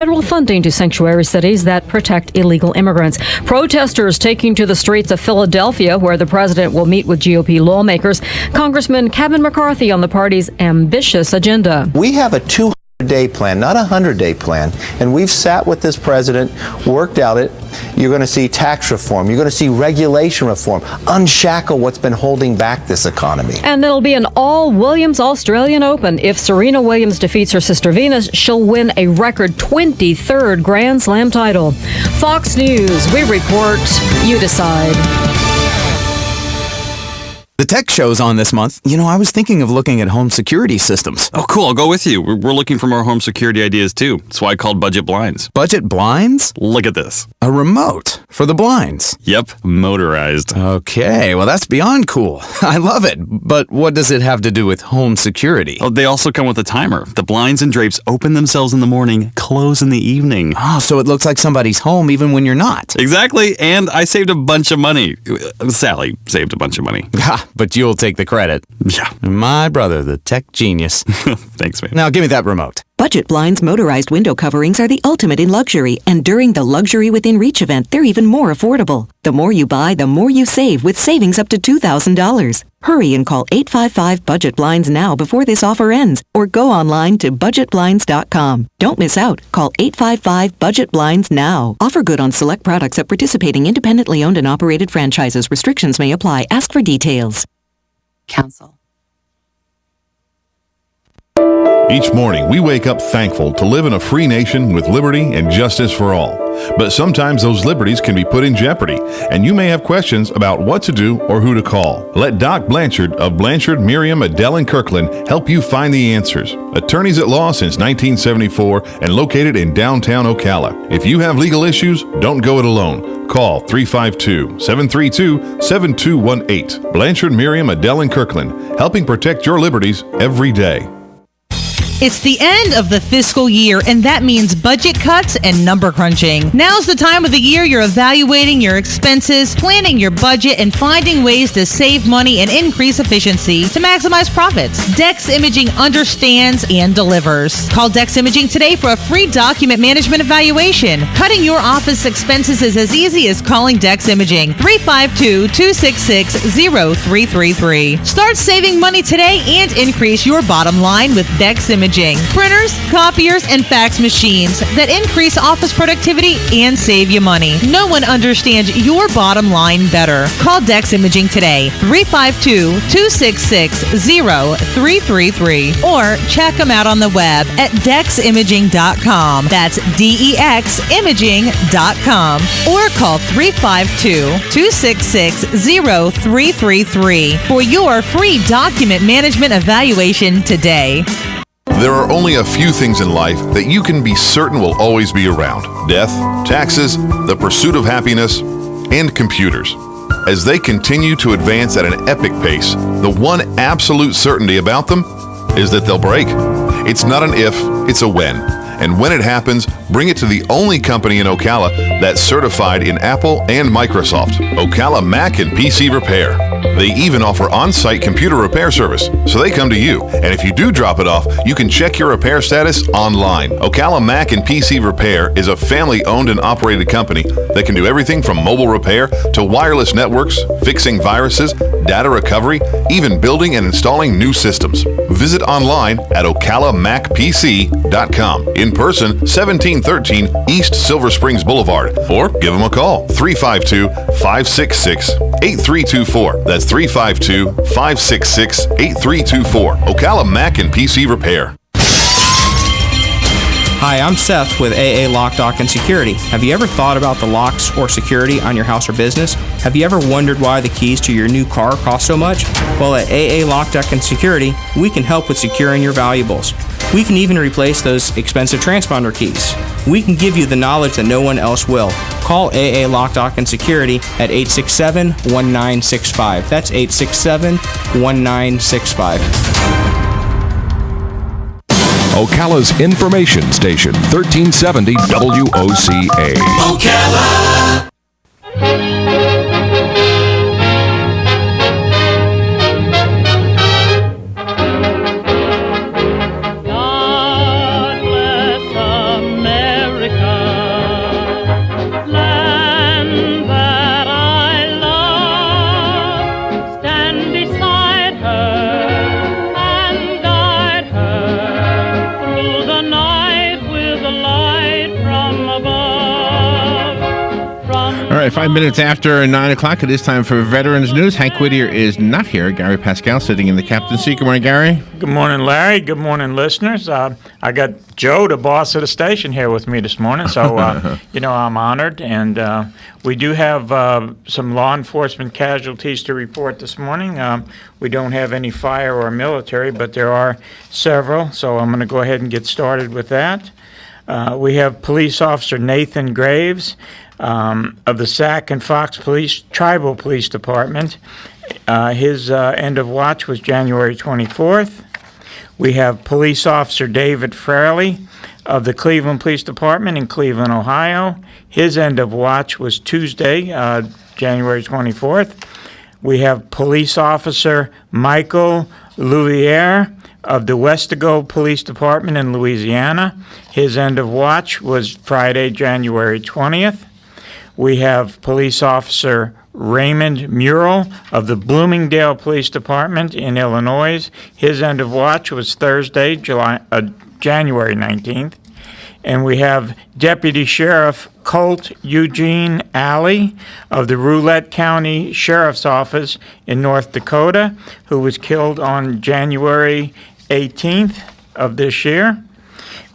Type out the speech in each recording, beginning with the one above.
federal funding to sanctuary cities that protect illegal immigrants. Protesters taking to the streets of Philadelphia, where the president will meet with GOP lawmakers. Congressman Kevin McCarthy on the party's ambitious agenda. We have a 200-day plan, not a 100-day plan, and we've sat with this president, worked out it. You're going to see tax reform. You're going to see regulation reform. Unshackle what's been holding back this economy. And it'll be an all-Williams Australian Open. If Serena Williams defeats her sister Venus, she'll win a record 23rd Grand Slam title. Fox News, we report, you decide. The tech show's on this month. I was thinking of looking at home security systems. Oh, cool. I'll go with you. We're looking for more home security ideas, too. That's why I called Budget Blinds. Budget Blinds? Look at this. A remote for the blinds. Yep, motorized. Okay, well, that's beyond cool. I love it. But what does it have to do with home security? Oh, they also come with a timer. The blinds and drapes open themselves in the morning, close in the evening. Oh, so it looks like somebody's home even when you're not. Exactly, and I saved a bunch of money. Sally saved a bunch of money. Ha, but you'll take the credit. Yeah. My brother, the tech genius. Thanks, man. Now give me that remote. Budget Blinds motorized window coverings are the ultimate in luxury, and during the Luxury Within Reach event, they're even more affordable. The more you buy, the more you save, with savings up to $2,000. Hurry and call 855-BUDGET-BLINDS now before this offer ends, or go online to budgetblinds.com. Don't miss out. Call 855-BUDGET-BLINDS now. Offer good on select products at participating independently owned and operated franchises. Restrictions may apply. Ask for details. Council. Each morning, we wake up thankful to live in a free nation with liberty and justice for all. But sometimes those liberties can be put in jeopardy, and you may have questions about what to do or who to call. Let Doc Blanchard of Blanchard, Miriam, Adele, and Kirkland help you find the answers. Attorneys at law since 1974 and located in downtown Ocala. If you have legal issues, don't go it alone. Call 352-732-7218. Blanchard, Miriam, Adele, and Kirkland, helping protect your liberties every day. It's the end of the fiscal year, and that means budget cuts and number crunching. Now's the time of the year you're evaluating your expenses, planning your budget, and finding ways to save money and increase efficiency to maximize profits. Dex Imaging understands and delivers. Call Dex Imaging today for a free document management evaluation. Cutting your office expenses is as easy as calling Dex Imaging. 352-266-0333. Start saving money today and increase your bottom line with Dex Imaging. Printers, copiers, and fax machines that increase office productivity and save you money. No one understands your bottom line better. Call Dex Imaging today, 352-266-0333, or check them out on the web at deximaging.com. That's DEXimaging.com. Or call 352-266-0333 for your free document management evaluation today. There are only a few things in life that you can be certain will always be around: death, taxes, the pursuit of happiness, and computers. As they continue to advance at an epic pace, the one absolute certainty about them is that they'll break. It's not an if, it's a when. And when it happens, bring it to the only company in Ocala that's certified in Apple and Microsoft, Ocala Mac and PC Repair. They even offer on-site computer repair service, so they come to you. And if you do drop it off, you can check your repair status online. Ocala Mac and PC Repair is a family-owned and operated company that can do everything from mobile repair to wireless networks, fixing viruses, data recovery, even building and installing new systems. Visit online at ocalamacpc.com. In person, 1713 East Silver Springs Boulevard, or give them a call, 352-566-8324. That's 352-566-8324. Ocala Mac and PC Repair. Hi, I'm Seth with AA Lock, Dock, and Security. Have you ever thought about the locks or security on your house or business? Have you ever wondered why the keys to your new car cost so much? Well, at AA Lock, Dock, and Security, we can help with securing your valuables. We can even replace those expensive transponder keys. We can give you the knowledge that no one else will. Call AA Lock, Dock, and Security at 867-1965. That's 867-1965. Ocala's information station, 1370 WOCA. Ocala! God bless America. right, 5 minutes after 9 o'clock, it is time for Veterans News. Hank Whittier is not here. Gary Pascale sitting in the captain's seat. Good morning, Gary. Good morning, Larry. Good morning, listeners. I got Joe, the boss of the station, here with me this morning, so, I'm honored. And we do have some law enforcement casualties to report this morning. We don't have any fire or military, but there are several, so I'm going to go ahead and get started with that. We have Police Officer Nathan Graves of the Sac and Fox Tribal Police Department. His end of watch was January 24th. We have Police Officer David Fraley of the Cleveland Police Department in Cleveland, Ohio. His end of watch was Tuesday, January 24th. We have Police Officer Michael Louviere of the Westago Police Department in Louisiana. His end of watch was Friday, January 20th. We have Police Officer Raymond Murrell of the Bloomingdale Police Department in Illinois. His end of watch was Thursday, January 19th. And we have Deputy Sheriff Colt Eugene Alley of the Roulette County Sheriff's Office in North Dakota, who was killed on January 18th of this year.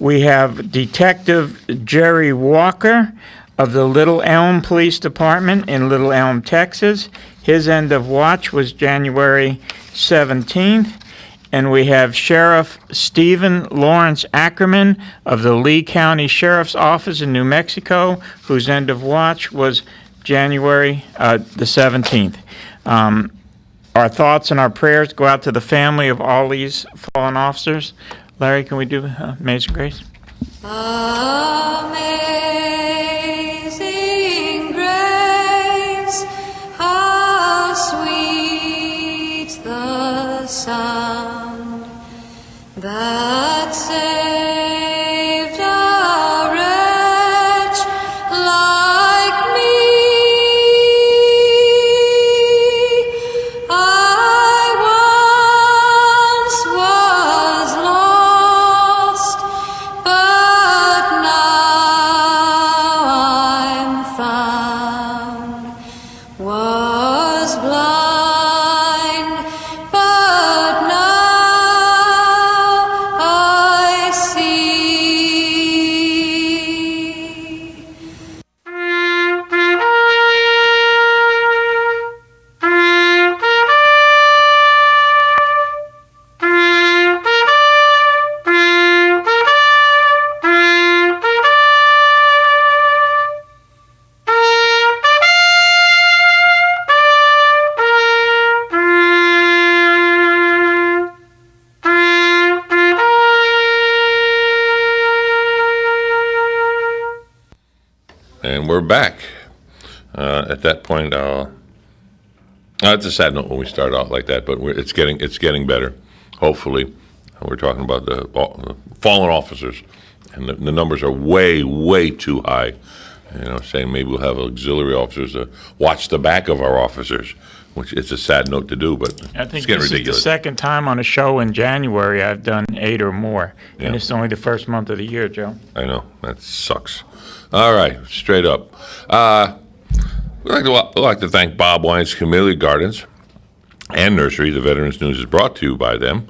We have Detective Jerry Walker of the Little Elm Police Department in Little Elm, Texas. His end of watch was January 17th. And we have Sheriff Stephen Lawrence Ackerman of the Lee County Sheriff's Office in New Mexico, whose end of watch was January the 17th. Our thoughts and our prayers go out to the family of all these fallen officers. Larry, can we do Amazing Grace? Amazing grace, how sweet the sound that saved a wretch like me. I once was lost, but now I'm found. Was blind, but now I see. And we're back. At that point, it's a sad note when we start out like that, but it's getting better. Hopefully, we're talking about the fallen officers, and the numbers are way too high. Saying maybe we'll have auxiliary officers to watch the back of our officers, which it's a sad note to do, but I think it's getting this ridiculous. is the second time on a show in January I've done 8 or more, and it's only the first month of the year, Joe. I know, that sucks. All right, straight up. We'd like to thank Bob Wine's Camellia Gardens and Nursery. The Veterans News is brought to you by them.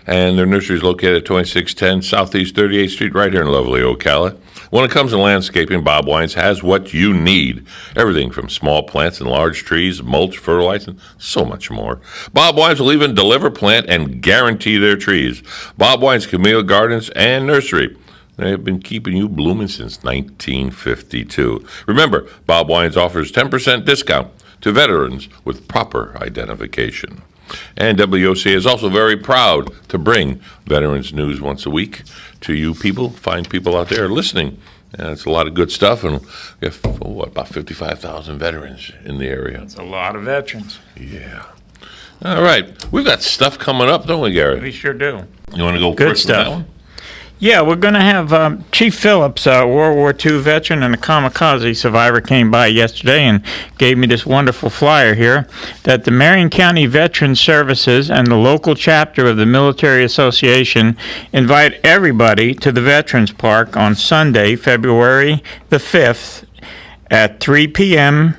And their nursery is located at 2610 Southeast 38th Street, right here in lovely Ocala. When it comes to landscaping, Bob Wines has what you need. Everything from small plants and large trees, mulch, fertilizer, and so much more. Bob Wines will even deliver, plant, and guarantee their trees. Bob Wines Camellia Gardens and Nursery. They have been keeping you blooming since 1952. Remember, Bob Wines offers 10% discount to veterans with proper identification. And WOCA is also very proud to bring Veterans News once a week to you people, fine people out there listening. And it's a lot of good stuff, and we have, about 55,000 veterans in the area. That's a lot of veterans. Yeah. All right. We've got stuff coming up, don't we, Gary? We sure do. You want to go Good first with that stuff. one? Yeah, we're going to have Chief Phillips, World War II veteran and a kamikaze survivor, came by yesterday and gave me this wonderful flyer here that the Marion County Veterans Services and the local chapter of the Military Association invite everybody to the Veterans Park on Sunday, February the 5th at 3 p.m.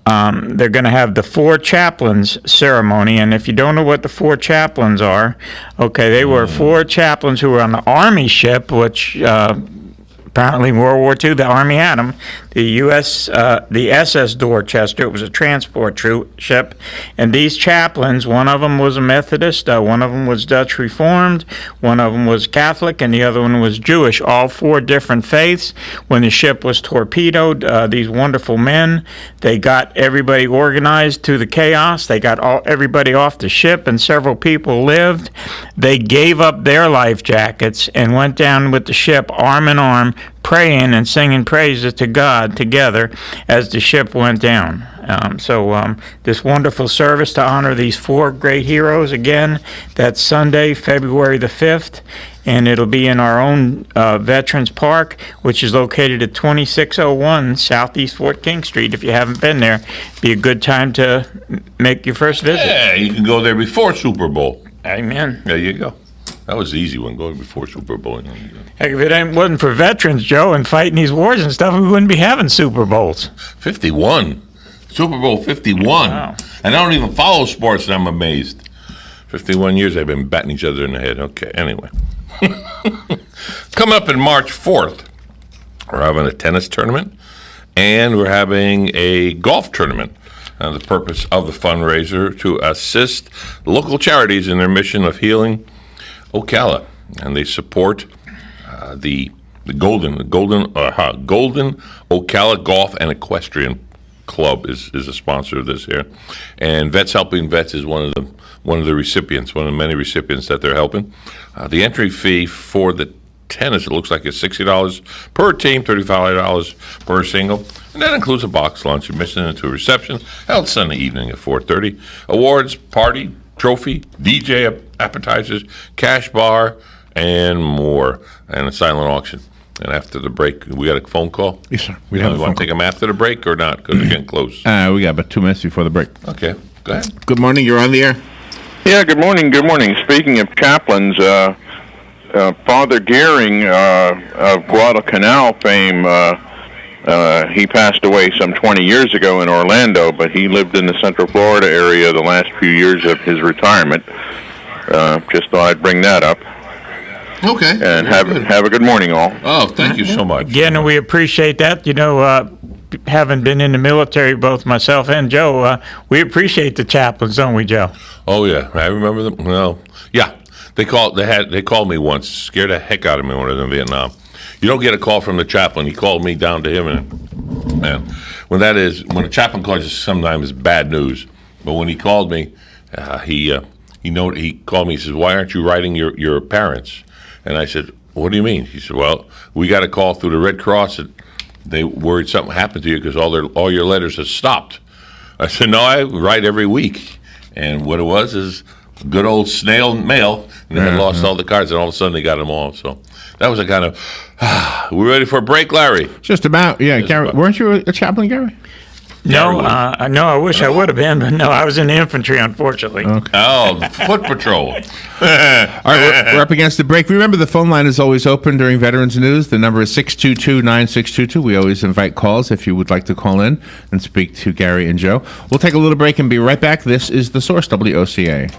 They're going to have the 4 chaplains ceremony, and if you don't know what the 4 chaplains are, okay, they were 4 chaplains who were on the Army ship, which apparently in World War II, the Army had them. The SS Dorchester, it was a transport ship, and these chaplains, one of them was a Methodist, one of them was Dutch Reformed, one of them was Catholic, and the other one was Jewish, all 4 different faiths. When the ship was torpedoed, these wonderful men, they got everybody organized to the chaos. They got everybody off the ship, and several people lived. They gave up their life jackets and went down with the ship arm in arm, praying and singing praises to God together as the ship went down. This wonderful service to honor these 4 great heroes, again, that's Sunday, February the 5th, and it'll be in our own Veterans Park, which is located at 2601 Southeast Fort King Street. If you haven't been there, be a good time to make your first visit. Yeah, you can go there before Super Bowl. Amen. There you go. That was the easy one, going before Super Bowl. Heck, if it wasn't for veterans, Joe, and fighting these wars and stuff, we wouldn't be having Super Bowls. 51. Super Bowl 51. Wow. And I don't even follow sports, and I'm amazed. 51 years they've been batting each other in the head. Okay, anyway. Coming up in March 4th, we're having a tennis tournament, and we're having a golf tournament. The purpose of the fundraiser to assist local charities in their mission of healing Ocala, and they support the Golden Ocala Golf and Equestrian Club is a sponsor of this here, and Vets Helping Vets is one of the recipients, one of the many recipients that they're helping. The entry fee for the tennis, it looks like it's $60 per team, $35 per single, and that includes a box lunch, admission into a reception held Sunday evening at 4:30. Awards, party, trophy, DJ appetizers, cash bar, and more, and a silent auction. And after the break, we got a phone call? Yes, sir. We have a phone want to take them after the break or not? Because we're getting close. We got about 2 minutes before the break. Okay, go ahead. Good morning. You're on the air. Yeah, good morning. Good morning. Speaking of chaplains, Father Gearing of Guadalcanal fame, he passed away some 20 years ago in Orlando, but he lived in the Central Florida area the last few years of his retirement. Just thought I'd bring that up. Okay. And have a good morning, all. Oh, thank you so much. Again, we appreciate that. You know, having been in the military, both myself and Joe, we appreciate the chaplains, don't we, Joe? Oh yeah, I remember them. Well, yeah, they called me once, scared the heck out of me when I was in Vietnam. You don't get a call from the chaplain. He called me down to him, and man, when a chaplain calls you, sometimes it's bad news. But when he called me, he called me. He says, "Why aren't you writing your parents?" And I said, "What do you mean?" He said, "Well, we got a call through the Red Cross that they worried something happened to you because all your letters have stopped." I said, "No, I write every week." And what it was is good old snail mail, and they had lost all the cards, and all of a sudden they got them all. So that was a kind of, we ready for a break, Larry? Just about, yeah. Gary, weren't you a chaplain, Gary? No, I wish I would have been, but no, I was in the infantry, unfortunately. Okay. Oh, foot patrol. All right, we're up against the break. Remember, the phone line is always open during Veterans News. The number is 622-9622. We always invite calls if you would like to call in and speak to Gary and Joe. We'll take a little break and be right back. This is The Source, WOCA.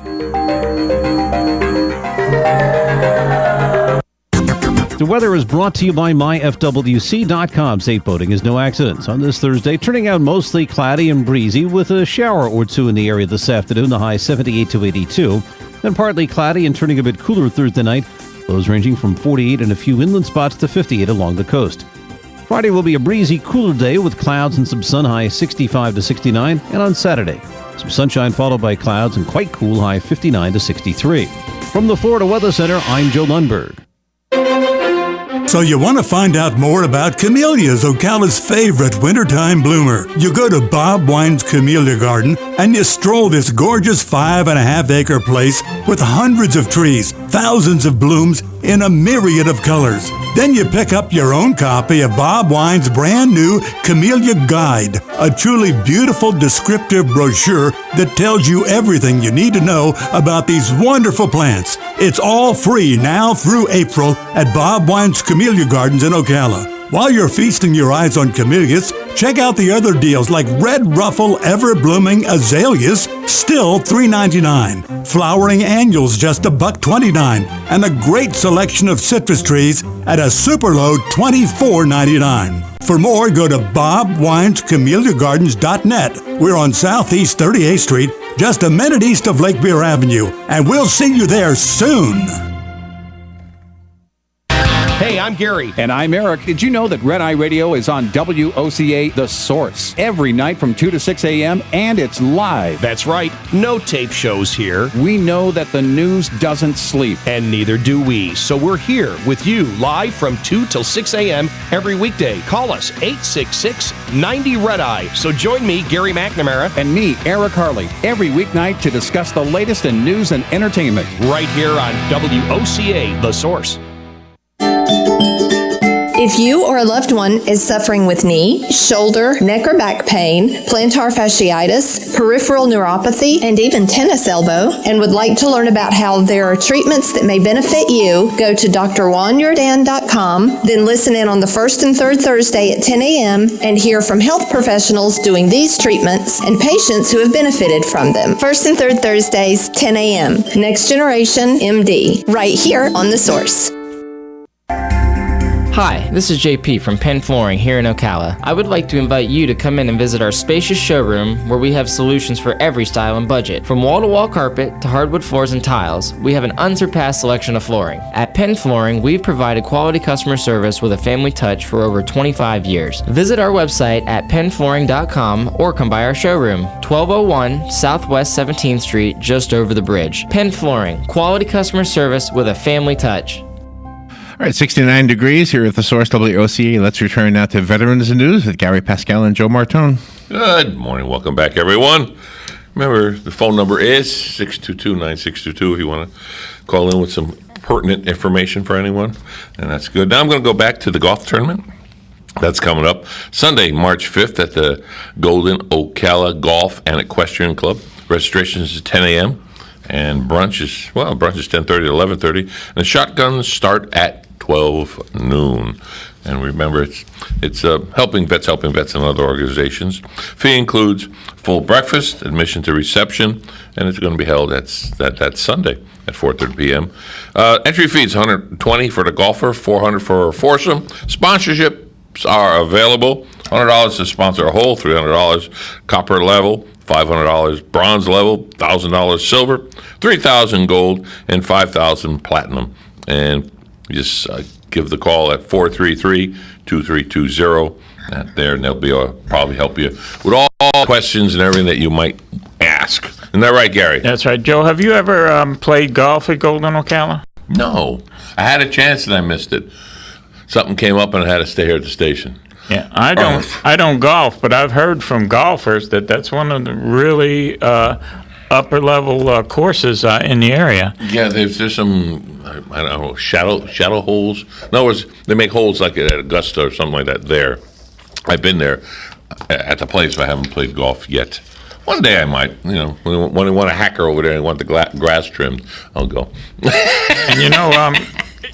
The weather is brought to you by myfwc.com. Safe boating is no accidents. On this Thursday, turning out mostly cloudy and breezy with a shower or two in the area this afternoon, the high 78 to 82. Then partly cloudy and turning a bit cooler Thursday night, lows ranging from 48 in a few inland spots to 58 along the coast. Friday will be a breezy, cooler day with clouds and some sun, high 65 to 69. And on Saturday, some sunshine followed by clouds and quite cool, high 59 to 63. From the Florida Weather Center, I'm Joe Lundberg. So you want to find out more about camellias, Ocala's favorite wintertime bloomer. You go to Bob Wine's Camellia Garden and you stroll this gorgeous 5.5-acre place with hundreds of trees, thousands of blooms in a myriad of colors. Then you pick up your own copy of Bob Wine's brand new Camellia Guide, a truly beautiful descriptive brochure that tells you everything you need to know about these wonderful plants. It's all free now through April at Bob Wine's Camellia Gardens in Ocala. While you're feasting your eyes on camellias, check out the other deals like Red Ruffle Ever Blooming Azaleas, still $3.99. Flowering Annuals just $1.29, and a great selection of citrus trees at a super low $24.99. For more, go to bobwinescamelliagardens.net. We're on Southeast 38th Street, just a minute east of Lake Beer Avenue, and we'll see you there soon. Hey, I'm Gary. And I'm Eric. Did you know that Red Eye Radio is on WOCA The Source every night from 2 to 6 a.m. and it's live? That's right. No tape shows here. We know that the news doesn't sleep. And neither do we. So we're here with you live from 2 till 6 a.m. every weekday. Call us 866-90-RED-EYE. So join me, Gary McNamara. And me, Eric Harley, every weeknight to discuss the latest in news and entertainment. Right here on WOCA The Source. If you or a loved one is suffering with knee, shoulder, neck or back pain, plantar fasciitis, peripheral neuropathy, and even tennis elbow, and would like to learn about how there are treatments that may benefit you, go to drjuanyordan.com, then listen in on the first and third Thursday at 10 a.m. and hear from health professionals doing these treatments and patients who have benefited from them. First and third Thursdays, 10 a.m. Next Generation MD, right here on The Source. Hi, this is JP from Penn Flooring here in Ocala. I would like to invite you to come in and visit our spacious showroom where we have solutions for every style and budget. From wall-to-wall carpet to hardwood floors and tiles, we have an unsurpassed selection of flooring. At Penn Flooring, we've provided quality customer service with a family touch for over 25 years. Visit our website at pennflooring.com or come by our showroom, 1201 Southwest 17th Street, just over the bridge. Penn Flooring, quality customer service with a family touch. All right, 69 degrees here at the Source WOCA. Let's return now to Veterans News with Gary Pascale and Joe Martone. Good morning. Welcome back, everyone. Remember, the phone number is 622-9622 if you want to call in with some pertinent information for anyone, and that's good. Now I'm going to go back to the golf tournament. That's coming up Sunday, March 5th at the Golden Ocala Golf and Equestrian Club. Registration is at 10 a.m. and brunch is 10:30 to 11:30, and the shotguns start at 12 noon. And remember, it's helping vets and other organizations. Fee includes full breakfast, admission to reception, and it's going to be held that Sunday at 4:30 p.m. Entry fee is $120 for the golfer, $400 for a foursome. Sponsorships are available. $100 to sponsor a hole, $300 copper level, $500 bronze level, $1,000 silver, $3,000 gold, and $5,000 platinum. And just give the call at 433-2320. There, and they'll probably help you with all questions and everything that you might ask. Isn't that right, Gary? That's right. Joe, have you ever played golf at Golden Ocala? No. I had a chance and I missed it. Something came up and I had to stay here at the station. Yeah, I don't golf, but I've heard from golfers that that's one of the really upper level courses in the area. Yeah, there's some I don't know shadow holes. In other words, they make holes like at Augusta or something like that. There, I've been there at the place, but I haven't played golf yet. One day I might. When I want a hacker over there and want the grass trimmed, I'll go. And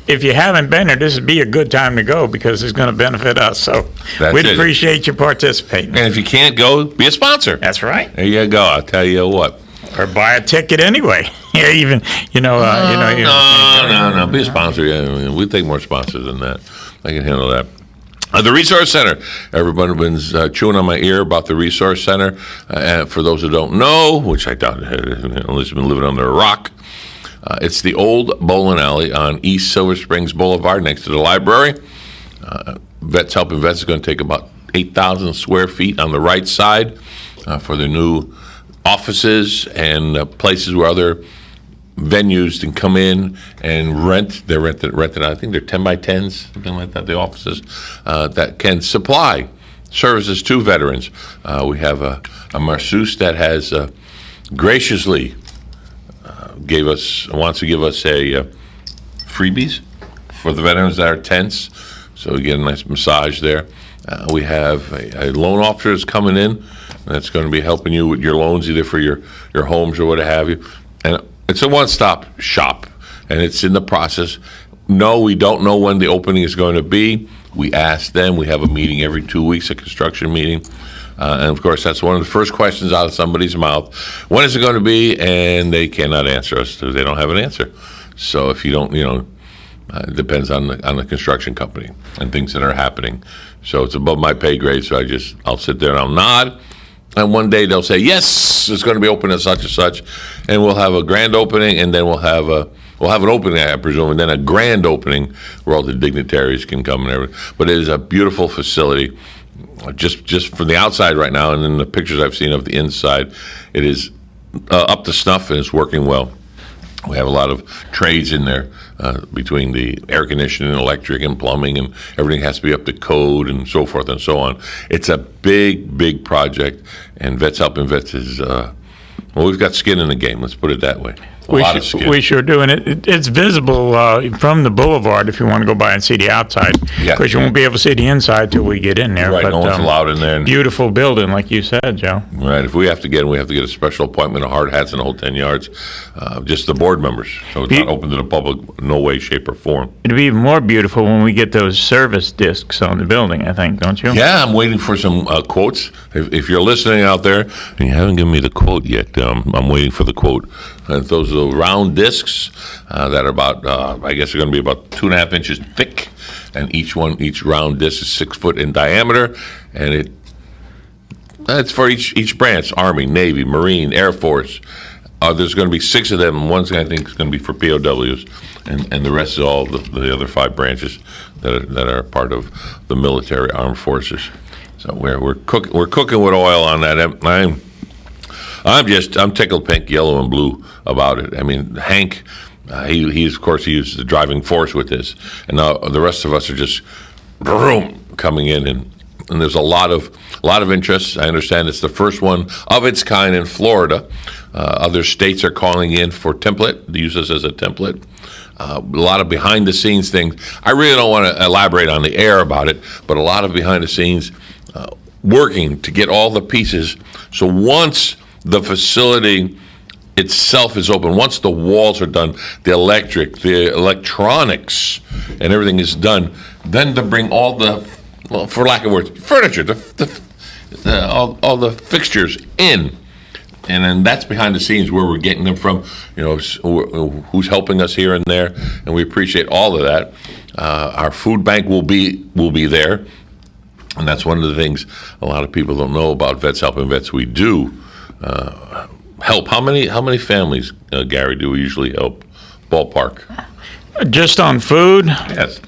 if you haven't been there, this would be a good time to go because it's going to benefit us. So we'd appreciate you participating. And if you can't go, be a sponsor. That's right. There you go. I'll tell you what. Or buy a ticket anyway. Yeah, even No. Be a sponsor. Yeah, we take more sponsors than that. I can handle that. The Resource Center. Everybody's been chewing on my ear about the Resource Center. For those who don't know, which I doubt, unless you've been living under a rock, it's the old bowling alley on East Silver Springs Boulevard next to the library. Vets Helping Vets is going to take about 8,000 square feet on the right side for their new offices and places where other venues can come in and rent. They're rented. I think they're 10 by 10s, something like that. The offices that can supply services to veterans. We have a masseuse that has graciously wants to give us a freebies for the veterans that are tense. So we get a nice massage there. We have a loan officer that's coming in that's going to be helping you with your loans, either for your homes or what have you. And it's a one-stop shop, and it's in the process. No, we don't know when the opening is going to be. We ask them. We have a meeting every 2 weeks, a construction meeting. And of course, that's one of the first questions out of somebody's mouth. When is it going to be? And they cannot answer us. They don't have an answer. So if you don't, it depends on the construction company and things that are happening. So it's above my pay grade. So I'll sit there and I'll nod. And one day they'll say, yes, it's going to be open at such and such. And we'll have a grand opening, and then we'll have an opening, I presume, and then a grand opening where all the dignitaries can come and everything. But it is a beautiful facility, just from the outside right now, and then the pictures I've seen of the inside, it is up to snuff and it's working well. We have a lot of trades in there between the air conditioning, electric, and plumbing, and everything has to be up to code and so forth and so on. It's a big, big project, and Vets Helping Vets is, we've got skin in the game, let's put it that way. We sure do, and it's visible from the boulevard if you want to go by and see the outside. Yeah. Of course, you won't be able to see the inside till we get in there. Right, but, no one's allowed in there. Beautiful building, like you said, Joe. Right, if we have to get in, we have to get a special appointment of hard hats and the whole 10 yards, just the board members. So it's not open to the public, no way, shape, or form. It'll be even more beautiful when we get those service discs on the building, I think, don't you? Yeah, I'm waiting for some quotes. If you're listening out there and you haven't given me the quote yet, I'm waiting for the quote. Those are the round discs that are about, I guess they're going to be about 2.5 inches thick, and each round disc is 6 foot in diameter, and it's for each branch: Army, Navy, Marine, Air Force. There's going to be 6 of them, and one's I think is going to be for POWs, and the rest is all the other 5 branches that are part of the military armed forces. So we're cooking with oil on that. I'm tickled pink, yellow, and blue about it. I mean, Hank, he of course is the driving force with this, and now the rest of us are just coming in, and there's a lot of interest. I understand it's the first one of its kind in Florida. Other states are calling in for template. They use this as a template. A lot of behind the scenes things. I really don't want to elaborate on the air about it, but a lot of behind the scenes working to get all the pieces. So once the facility itself is open, once the walls are done, the electric, the electronics, and everything is done, then to bring all the, well, for lack of words, furniture, all the fixtures in. And then that's behind the scenes where we're getting them from, who's helping us here and there, and we appreciate all of that. Our food bank will be there, and that's one of the things a lot of people don't know about Vets Helping Vets. We do help. How many families, Gary, do we usually help? Ballpark. Just on food? Yes.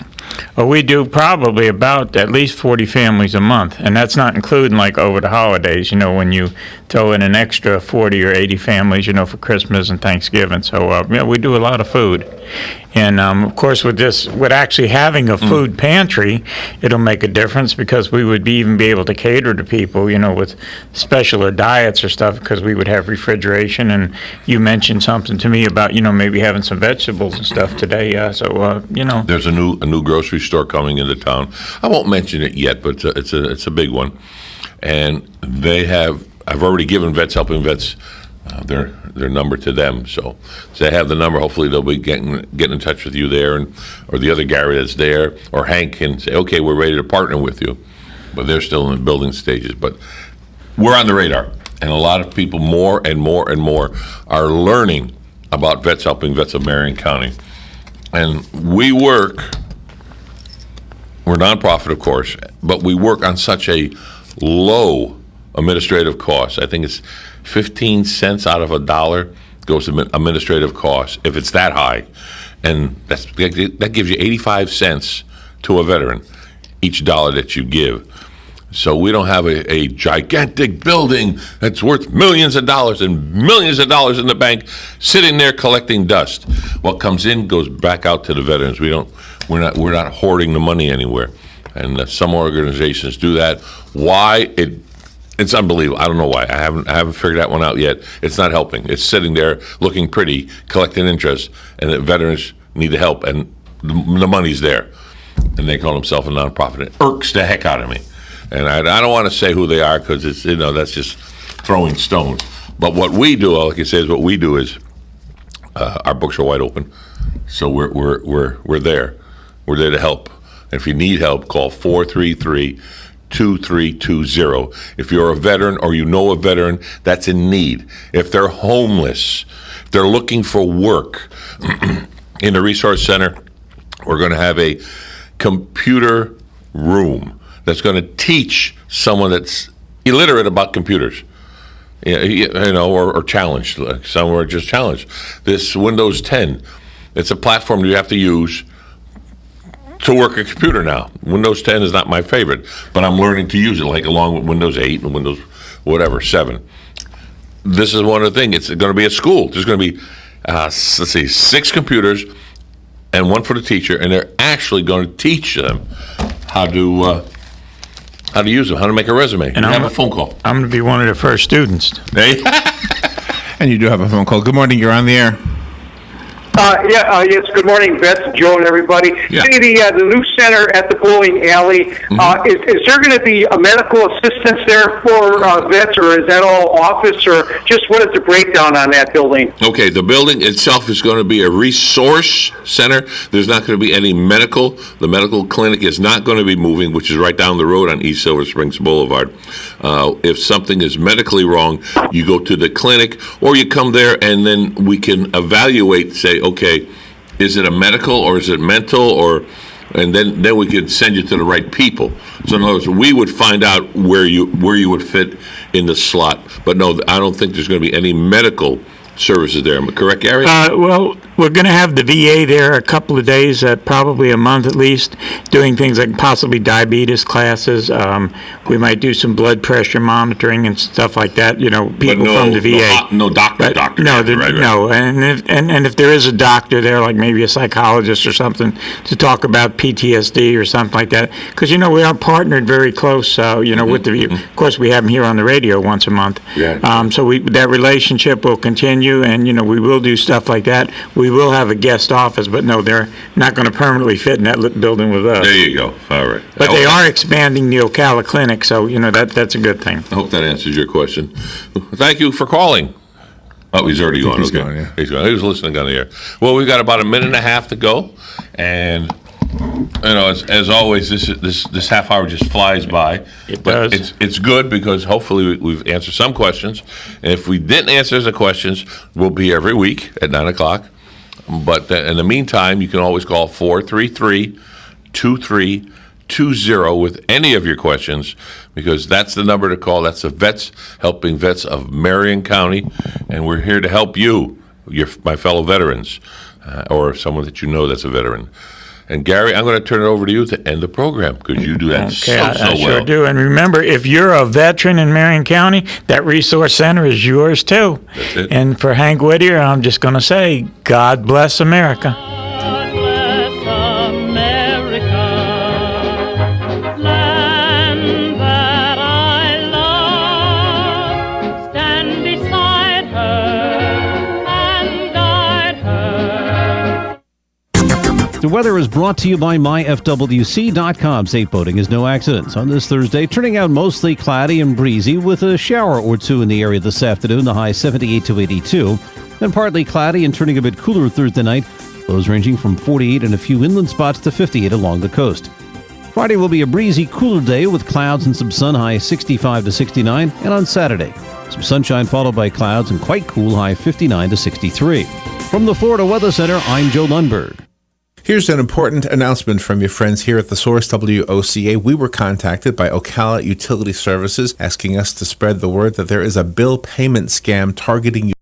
Well, we do probably about at least 40 families a month, and that's not including like over the holidays, when you throw in an extra 40 or 80 families, for Christmas and Thanksgiving. So, we do a lot of food. And, of course, with actually having a food pantry, it'll make a difference because we would even be able to cater to people, with specialer diets or stuff, because we would have refrigeration. And you mentioned something to me about, maybe having some vegetables and stuff today. There's a new grocery store coming into town. I won't mention it yet, but it's a big one. And I've already given Vets Helping Vets their number to them, so they have the number. Hopefully they'll be getting in touch with you there, or the other Gary that's there, or Hank can say, okay, we're ready to partner with you, but they're still in the building stages. But we're on the radar, and a lot of people more and more and more are learning about Vets Helping Vets of Marion County. And we're nonprofit, of course, but we work on such a low administrative cost. I think it's 15 cents out of $1 goes to administrative costs, if it's that high. And that gives you 85 cents to a veteran, each dollar that you give. So we don't have a gigantic building that's worth millions of dollars and millions of dollars in the bank sitting there collecting dust. What comes in goes back out to the veterans. We're not hoarding the money anywhere. And some organizations do that. Why? It's unbelievable. I don't know why. I haven't figured that one out yet. It's not helping. It's sitting there looking pretty, collecting interest, and the veterans need the help, and the money's there. And they call themselves a nonprofit. It irks the heck out of me. And I don't want to say who they are because it's that's just throwing stones. But what we do, like I say, is our books are wide open. So we're there. We're there to help. If you need help, call 433-2320. If you're a veteran or you know a veteran that's in need, if they're homeless, if they're looking for work, in the Resource Center, we're going to have a computer room that's going to teach someone that's illiterate about computers. Or challenged. Like some are just challenged. This Windows 10, it's a platform you have to use to work a computer now. Windows 10 is not my favorite, but I'm learning to use it, like along with Windows 8 and Windows 7. This is one of the things. It's going to be a school. There's going to be, 6 computers and one for the teacher, and they're actually going to teach them how to use them, how to make a resume. And have a phone call. I'm going to be one of the first students. Hey. And you do have a phone call. Good morning. You're on the air. Yes, good morning, Beth, Joe, and everybody. Yeah. See, the new center at the bowling alley, is there going to be a medical assistance there for vets, or is that all office, or just what is the breakdown on that building? Okay, the building itself is going to be a resource center. There's not going to be any medical. The medical clinic is not going to be moving, which is right down the road on East Silver Springs Boulevard. If something is medically wrong, you go to the clinic, or you come there, and then we can evaluate, say, okay, is it a medical or is it mental, and then we could send you to the right people. So in other words, we would find out where you would fit in the slot. But no, I don't think there's going to be any medical services there. Am I correct, Gary? Well, we're going to have the VA there a couple of days, probably a month at least, doing things like possibly diabetes classes. We might do some blood pressure monitoring and stuff like that. People from the VA. No doctor. No, no. And if there is a doctor there, like maybe a psychologist or something, to talk about PTSD or something like that, because we are partnered very close. With the VA. Of course, we have them here on the radio once a month. Yeah. So that relationship will continue, and we will do stuff like that. We will have a guest office, but no, they're not going to permanently fit in that building with us. There you go. All right. But they are expanding the Ocala Clinic, so that's a good thing. I hope that answers your question. Thank you for calling. Oh, he's already gone. He's okay. gone, yeah. He's gone. He was listening on the air. Well, we've got about a minute and a half to go, and as always, this half hour just flies by. It but does. It's good because hopefully we've answered some questions. And if we didn't answer the questions, we'll be every week at 9:00. But in the meantime, you can always call 433-2320 with any of your questions, because that's the number to call. That's the Vets Helping Vets of Marion County, and we're here to help you, my fellow veterans, or someone that you know that's a veteran. And Gary, I'm going to turn it over to you to end the program, because you do that so I sure well. do. And remember, if you're a veteran in Marion County, that resource center is yours too. That's it. And for Hank Whittier, I'm just going to say, God bless America. The weather is brought to you by myfwc.com. Safe boating is no accidents. On this Thursday, turning out mostly cloudy and breezy with a shower or two in the area this afternoon, the high 78 to 82. Then partly cloudy and turning a bit cooler Thursday night, lows ranging from 48 in a few inland spots to 58 along the coast. Friday will be a breezy, cooler day with clouds and some sun, high 65 to 69. And on Saturday, some sunshine followed by clouds and quite cool, high 59 to 63. From the Florida Weather Center, I'm Joe Lundberg. Here's an important announcement from your friends here at the Source WOCA. We were contacted by Ocala Utility Services asking us to spread the word that there is a bill payment scam targeting